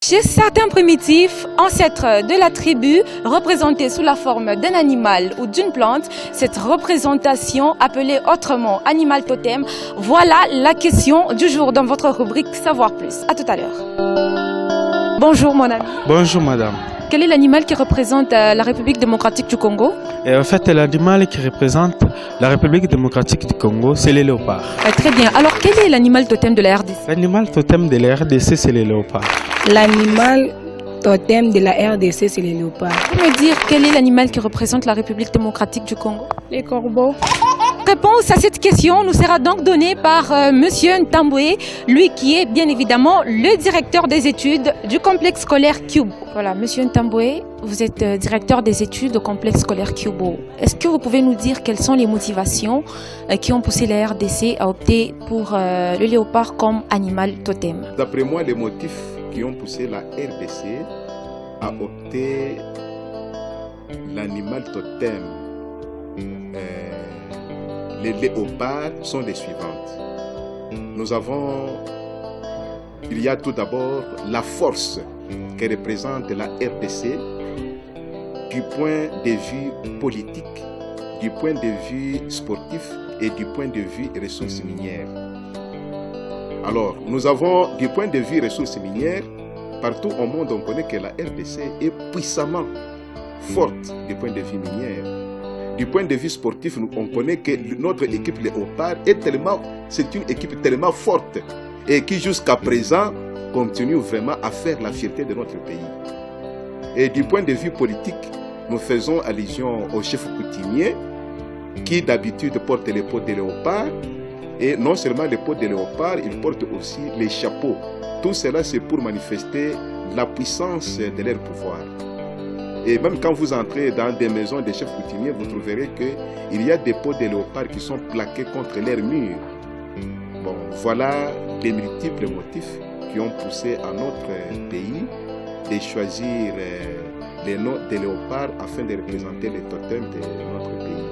Chez certains primitifs, ancêtres de la tribu, représentés sous la forme d'un animal ou d'une plante, cette représentation appelée autrement animal totem, voilà la question du jour dans votre rubrique Savoir Plus. À tout à l'heure. Bonjour mon ami. Bonjour madame. Quel est l'animal qui représente la République démocratique du Congo? En fait, l'animal qui représente la République démocratique du Congo, c'est le léopard. Très bien. Alors, quel est l'animal totem de la RDC? L'animal totem de la RDC, c'est le léopard. L'animal totem de la RDC, c'est le léopard. Vous pouvez me dire quel est l'animal qui représente la République démocratique du Congo? Les corbeaux. Réponse à cette question nous sera donc donnée par Monsieur Ntamboué, lui qui est bien évidemment le directeur des études du complexe scolaire Cubo. Voilà, Monsieur Ntamboué, vous êtes directeur des études au complexe scolaire Cubo. Est-ce que vous pouvez nous dire quelles sont les motivations qui ont poussé la RDC à opter pour le léopard comme animal totem? D'après moi, les motifs qui ont poussé la RDC à opter l'animal totem les léopards sont les suivantes. Il y a tout d'abord la force que représente la RDC du point de vue politique, du point de vue sportif et du point de vue ressources minières. Alors, nous avons du point de vue ressources minières, partout au monde on connaît que la RDC est puissamment forte du point de vue minière. Du point de vue sportif, on connaît que notre équipe Léopard c'est une équipe tellement forte et qui jusqu'à présent continue vraiment à faire la fierté de notre pays. Et du point de vue politique, nous faisons allusion au chef coutumier qui d'habitude porte les peaux de léopard et non seulement les peaux de léopard, il porte aussi les chapeaux. Tout cela c'est pour manifester la puissance de leur pouvoir. Et même quand vous entrez dans des maisons des chefs coutumiers, vous trouverez qu'il y a des peaux de léopard qui sont plaquées contre leurs murs. Bon, voilà les multiples motifs qui ont poussé à notre pays de choisir les noms des léopards afin de représenter les totems de notre pays.